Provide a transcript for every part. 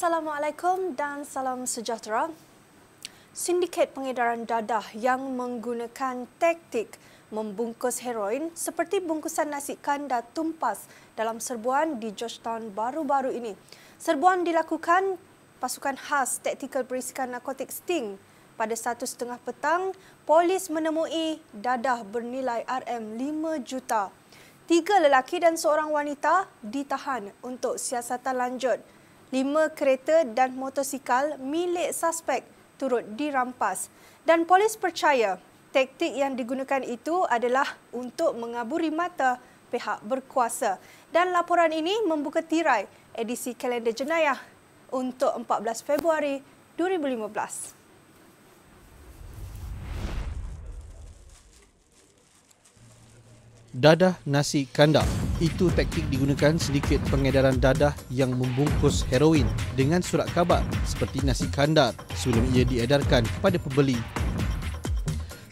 Assalamualaikum dan salam sejahtera. Sindiket pengedaran dadah yang menggunakan taktik membungkus heroin seperti bungkusan nasi kandar tumpas dalam serbuan di Georgetown baru-baru ini. Serbuan dilakukan pasukan khas taktikal berisikan narkotik Sting. Pada 1:30 petang, polis menemui dadah bernilai RM5 juta. 3 lelaki dan seorang wanita ditahan untuk siasatan lanjut. 5 kereta dan motosikal milik suspek turut dirampas dan polis percaya taktik yang digunakan itu adalah untuk mengaburi mata pihak berkuasa. Dan laporan ini membuka tirai edisi kalender jenayah untuk 14 Februari 2015. Dadah nasi kandar. Itu taktik digunakan sedikit pengedaran dadah yang membungkus heroin dengan surat khabar seperti nasi kandar sebelum ia diedarkan kepada pembeli.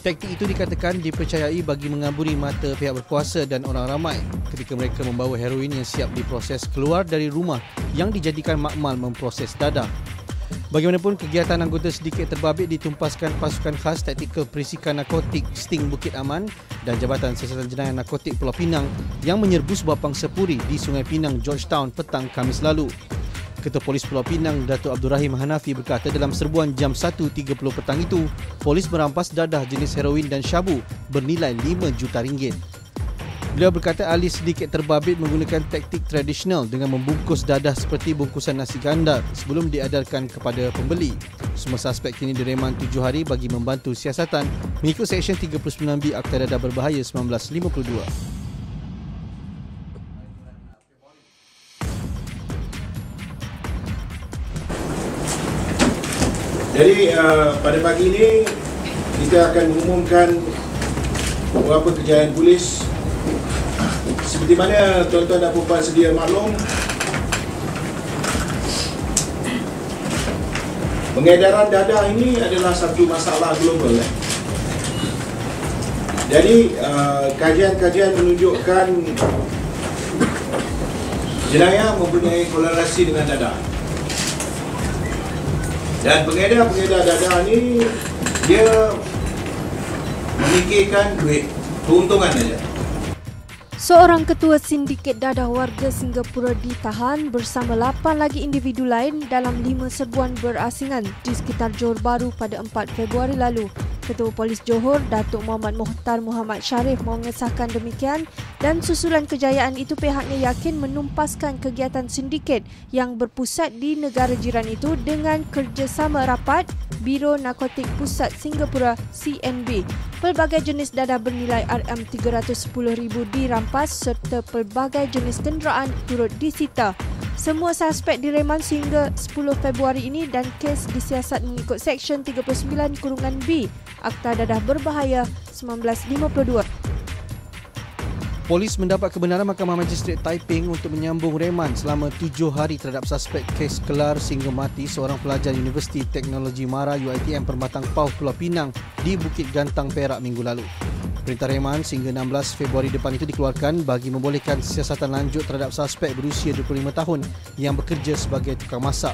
Taktik itu dikatakan dipercayai bagi mengaburi mata pihak berkuasa dan orang ramai ketika mereka membawa heroin yang siap diproses keluar dari rumah yang dijadikan makmal memproses dadah. Bagaimanapun, kegiatan anggota Sindiket Terbabit ditumpaskan pasukan khas taktikal perisikan narkotik Sting Bukit Aman dan Jabatan Siasatan Jenayah Narkotik Pulau Pinang yang menyerbu sebuah pangsapuri di Sungai Pinang, Georgetown petang Khamis lalu. Ketua Polis Pulau Pinang, Datuk Abdul Rahim Hanafi berkata dalam serbuan jam 1.30 petang itu, polis merampas dadah jenis heroin dan syabu bernilai RM5 juta. Beliau berkata ahli Sindiket Terbabit menggunakan taktik tradisional dengan membungkus dadah seperti bungkusan nasi kandar sebelum diedarkan kepada pembeli. Semua suspek kini direman 7 hari bagi membantu siasatan mengikut Seksyen 39B Akta Dadah Berbahaya 1952. Jadi pada pagi ini kita akan mengumumkan beberapa kejayaan polis. Seperti mana tuan-tuan dan puan sedia maklum, pengedaran dadah ini adalah satu masalah global. Jadi kajian-kajian menunjukkan jenayah mempunyai korelasi dengan dadah. Dan pengedar-pengedar dadah ini dia memikirkan duit, keuntungan saja. Seorang ketua sindiket dadah warga Singapura ditahan bersama 8 lagi individu lain dalam 5 serbuan berasingan di sekitar Johor Bahru pada 4 Februari lalu. Ketua Polis Johor, Datuk Muhammad Mohtar Muhammad Sharif mengesahkan demikian dan susulan kejayaan itu pihaknya yakin menumpaskan kegiatan sindiket yang berpusat di negara jiran itu dengan kerjasama rapat Biro Narkotik Pusat Singapura CNB. Pelbagai jenis dadah bernilai RM310,000 dirampas serta pelbagai jenis kenderaan turut disita. Semua suspek direman sehingga 10 Februari ini dan kes disiasat mengikut Seksyen 39(B) Akta Dadah Berbahaya 1952. Polis mendapat kebenaran Mahkamah Magistrate Taiping untuk menyambung reman selama 7 hari terhadap suspek kes kelar sehingga mati seorang pelajar Universiti Teknologi Mara UiTM Permatang Pau Pulau Pinang di Bukit Gantang, Perak minggu lalu. Perintah reman sehingga 16 Februari depan itu dikeluarkan bagi membolehkan siasatan lanjut terhadap suspek berusia 25 tahun yang bekerja sebagai tukang masak.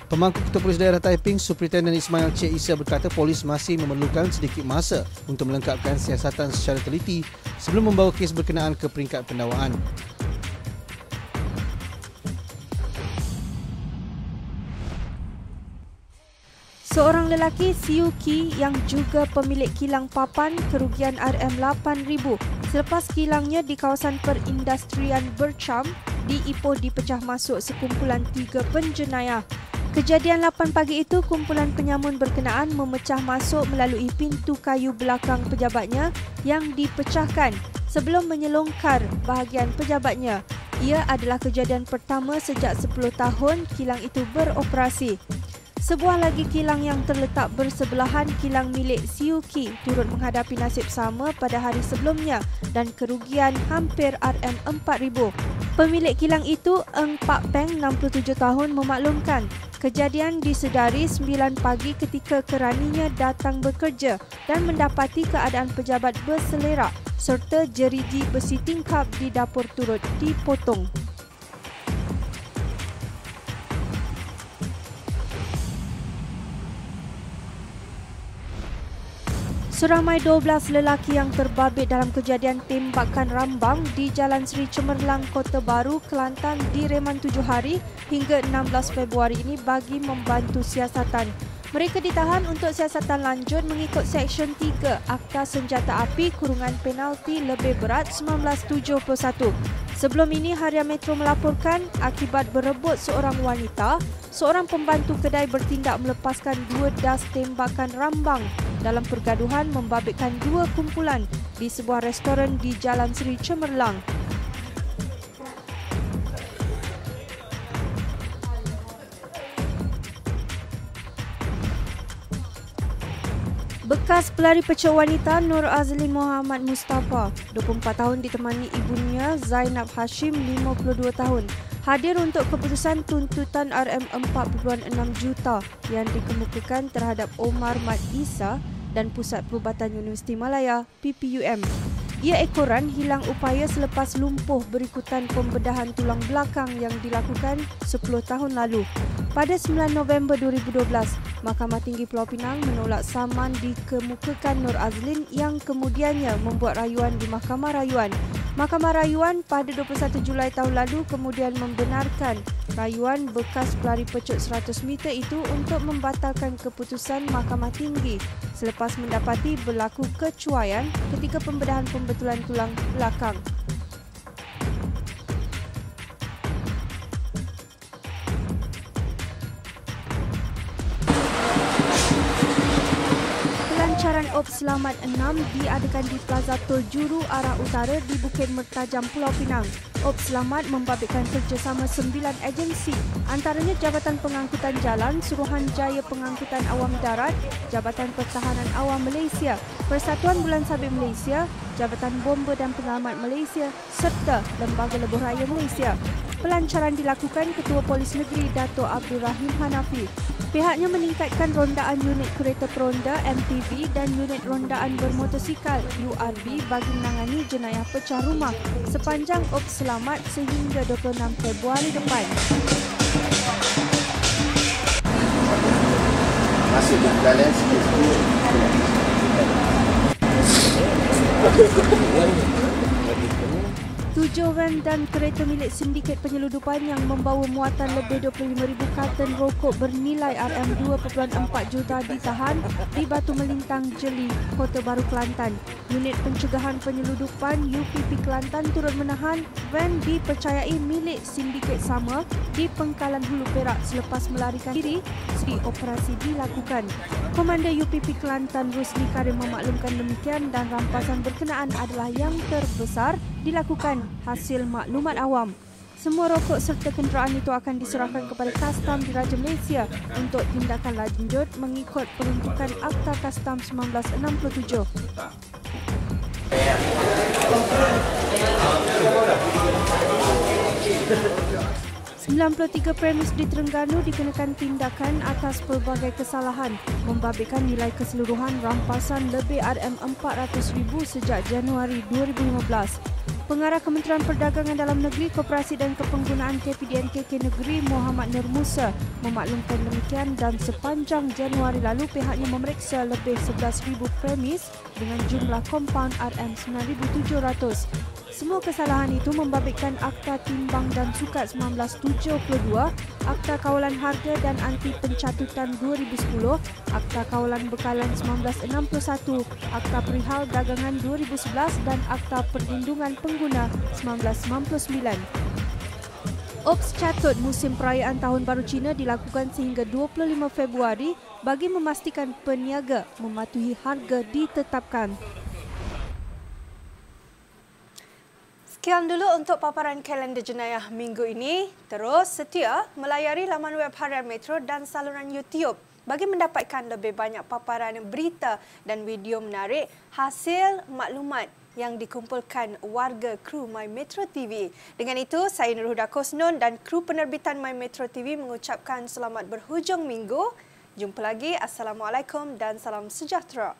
Pemangku Ketua Polis Daerah Taiping, Superintenden Ismail Cik Isa berkata polis masih memerlukan sedikit masa untuk melengkapkan siasatan secara teliti sebelum membawa kes berkenaan ke peringkat pendakwaan. Seorang lelaki Siu Ki yang juga pemilik kilang papan kerugian RM8,000 selepas kilangnya di kawasan perindustrian Bercham di Ipoh dipecah masuk sekumpulan 3 penjenayah. Kejadian 8 pagi itu, kumpulan penyamun berkenaan memecah masuk melalui pintu kayu belakang pejabatnya yang dipecahkan sebelum menyelongkar bahagian pejabatnya. Ia adalah kejadian pertama sejak 10 tahun kilang itu beroperasi. Sebuah lagi kilang yang terletak bersebelahan kilang milik Siu Ki turut menghadapi nasib sama pada hari sebelumnya dan kerugian hampir RM4,000. Pemilik kilang itu, Eng Pak Peng, 67 tahun, memaklumkan kejadian disedari 9 pagi ketika keraninya datang bekerja dan mendapati keadaan pejabat berselerak serta jeriji besi tingkap di dapur turut dipotong. Seramai 12 lelaki yang terbabit dalam kejadian tembakan rambang di Jalan Seri Cemerlang, Kota Baru, Kelantan direman 7 hari hingga 16 Februari ini bagi membantu siasatan. Mereka ditahan untuk siasatan lanjut mengikut Seksyen 3 Akta Senjata Api Kurungan Penalti Lebih Berat 1971. Sebelum ini, Harian Metro melaporkan akibat berebut seorang wanita, seorang pembantu kedai bertindak melepaskan 2 das tembakan rambang dalam pergaduhan membabitkan 2 kumpulan di sebuah restoran di Jalan Seri Cemerlang. Bekas pelari pecuk wanita Nur Azlin Muhammad Mustafa, 24 tahun ditemani ibunya Zainab Hashim, 52 tahun, hadir untuk keputusan tuntutan RM4.6 juta yang dikemukakan terhadap Omar Mat Isa dan Pusat Perubatan Universiti Malaya (PPUM). Ia ekoran hilang upaya selepas lumpuh berikutan pembedahan tulang belakang yang dilakukan 10 tahun lalu. Pada 9 November 2012, Mahkamah Tinggi Pulau Pinang menolak saman dikemukakan Nur Azlin yang kemudiannya membuat rayuan di Mahkamah Rayuan. Mahkamah Rayuan pada 21 Julai tahun lalu kemudian membenarkan rayuan bekas pelari pecuk 100 meter itu untuk membatalkan keputusan Mahkamah Tinggi selepas mendapati berlaku kecuaian ketika pembedahan pembetulan tulang belakang. Pelancaran Ops Selamat 6 diadakan di Plaza Tol Juru arah utara di Bukit Mertajam, Pulau Pinang. Ops Selamat membabitkan kerjasama 9 agensi, antaranya Jabatan Pengangkutan Jalan, Suruhanjaya Pengangkutan Awam Darat, Jabatan Pertahanan Awam Malaysia, Persatuan Bulan Sabit Malaysia, Jabatan Bomba dan Penyelamat Malaysia serta Lembaga Lebuh Raya Malaysia. Pelancaran dilakukan Ketua Polis Negeri Dato' Abdul Rahim Hanafi. Pihaknya meningkatkan rondaan unit kereta peronda MTV dan unit rondaan bermotosikal URB bagi menangani jenayah pecah rumah sepanjang Ops Selamat sehingga 26 Februari depan. Masih berjalan sikit. 7 van dan kereta milik sindiket penyeludupan yang membawa muatan lebih 25,000 karton rokok bernilai RM2.4 juta ditahan di Batu Melintang, Jeli, Kota Baru, Kelantan. Unit Pencegahan Penyeludupan UPP Kelantan turut menahan van dipercayai milik sindiket sama di Pengkalan Hulu Perak selepas melarikan diri di operasi dilakukan. Komander UPP Kelantan Rusli Karim memaklumkan demikian dan rampasan berkenaan adalah yang terbesar dilakukan hasil maklumat awam. Semua rokok serta kenderaan itu akan diserahkan kepada Kastam Diraja Malaysia untuk tindakan lanjut mengikut peruntukan Akta Kastam 1967. 93 premis di Terengganu dikenakan tindakan atas pelbagai kesalahan, membabitkan nilai keseluruhan rampasan lebih RM400,000 sejak Januari 2015. Pengarah Kementerian Perdagangan Dalam Negeri, Koperasi dan Kepenggunaan KPDNKK Negeri Muhammad Nur Musa memaklumkan demikian dan sepanjang Januari lalu pihaknya memeriksa lebih 11,000 premis dengan jumlah kompaun RM9,700. Semua kesalahan itu membabitkan Akta Timbang dan Sukat 1972, Akta Kawalan Harga dan Anti Pencatutan 2010, Akta Kawalan Bekalan 1961, Akta Perihal Dagangan 2011 dan Akta Perlindungan Pengguna 1999. Ops catut musim perayaan Tahun Baru Cina dilakukan sehingga 25 Februari bagi memastikan peniaga mematuhi harga ditetapkan. Sekian dulu untuk paparan kalender jenayah minggu ini. Terus setia melayari laman web Harian Metro dan saluran YouTube bagi mendapatkan lebih banyak paparan berita dan video menarik hasil maklumat yang dikumpulkan warga kru My Metro TV. Dengan itu, saya Nur Huda Kosnon dan kru penerbitan My Metro TV mengucapkan selamat berhujung minggu. Jumpa lagi. Assalamualaikum dan salam sejahtera.